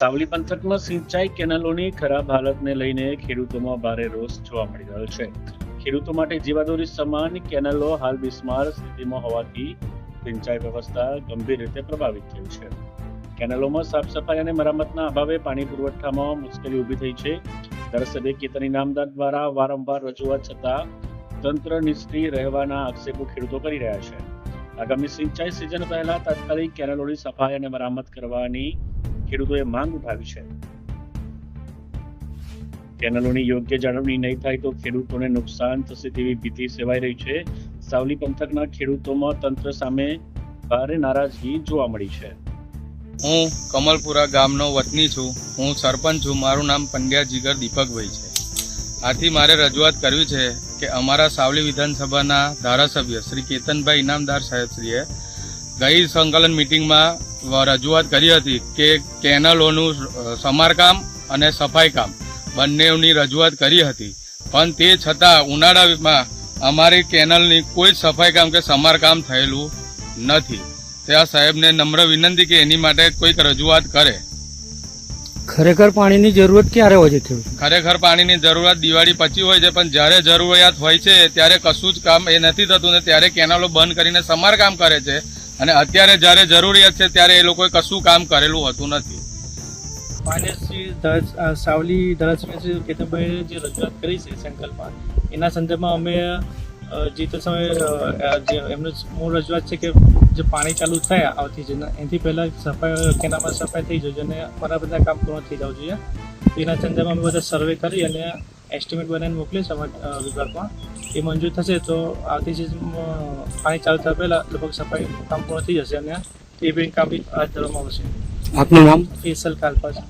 સાવલી પંથકમાં સિંચાઈ કેનાલોની ખરાબ હાલતને લઈને ખેડૂતોમાં ભારે રોષ જોવા મળી રહ્યો છે. ખેડૂતો માટે જીવાદોરી સમાન કેનાલો હાલ બિસ્માર સ્થિતિમાં હોવાથી સિંચાઈ વ્યવસ્થા ગંભીર રીતે પ્રભાવિત થઈ છે. કેનાલોમાં સાફ સફાઈ અને મરામતના અભાવે પાણી પુરવઠામાં મુશ્કેલી ઊભી થઈ છે. ધારાસભ્ય કેતન ઇનામદાર દ્વારા વારંવાર રજૂઆત છતાં તંત્ર નિષ્ક્રિય રહેવાના આક્ષેપો ખેડૂતો કરી રહ્યા છે. આગામી સિંચાઈ સિઝન પહેલા તાત્કાલિક કેનાલોની સફાઈ અને મરામત કરવાની ખેડૂતોએ માંગ ઉઠાવી છે. કેનાલોની યોગ્ય જાળવણી નહીં થાય તો ખેડૂતોને નુકસાન થશે તેવી ભીતિ સેવાઈ રહી છે. સાવલી પંથકના ખેડૂતોમાં તંત્ર સામે ભારે નારાજગી જોવા મળી છે. હું કમલપુરા ગામનો વતની છું. હું સરપંચ છું. મારું નામ પંડ્યા જીગર દીપકભાઈ છે. આથી મારે રજૂઆત કરવી છે કે અમારા સાવલી વિધાનસભાના ધારાસભ્ય શ્રી કેતનભાઈ ઇનામદાર સાહેબશ્રીએ ગઈ સંકલન મિટિંગમાં રજૂઆત કરી હતી કે કેનાલોનું સમારકામ અને સફાઈ કામ બંનેની રજૂઆત કરી હતી, પણ તે છતાં ઉનાળામાં અમારી કેનાલની કોઈ જ સફાઈ કામ કે સમારકામ થયેલું નથી. ત્યાં સાહેબને નમ્ર વિનંતી કે એની માટે કોઈક રજૂઆત કરે. ખરેખર પાણીની જરૂરત ક્યારે હોય છે ખેડૂત? ખરેખર પાણીની જરૂરિયાત દિવાળી પછી હોય છે, પણ જ્યારે જરૂરિયાત હોય છે ત્યારે કશું જ કામ એ નથી થતું ને ત્યારે કેનાલો બંધ કરીને સમારકામ કરે છે. અને અત્યારે જ્યારે જરૂરિયાત છે ત્યારે એ લોકોએ કશું કામ કરેલું હોતું નથી. માન્ય શ્રી સાવલી ધારાસભ્ય શ્રી કેતનભાઈએ જે રજૂઆત કરી છે સંકલ્પમાં, એના સંદર્ભમાં અમે જે તે સમયે એમનું મૂળ રજૂઆત છે કે જે પાણી ચાલુ થાય આવતી છે એનાથી પહેલાં સફાઈ કેનાલમાં સફાઈ થઈ જોઈએ અને ઘણા બધા કામ પૂર્ણ થઈ જવું જોઈએ. એના સંદર્ભમાં અમે બધા સર્વે કરી અને એસ્ટિમેટ બનાવીને મોકલીએ વિભાગમાં. એ મંજૂર થશે તો આવતી સિઝનમાં પાણી ચાલુ થયા પહેલાં લગભગ સફાઈ કામ પૂર્ણ થઈ જશે અને એ બી કામ બી હાથ ધરવામાં આવશે. આપનું નામ? ફેસલ કાલપા છે.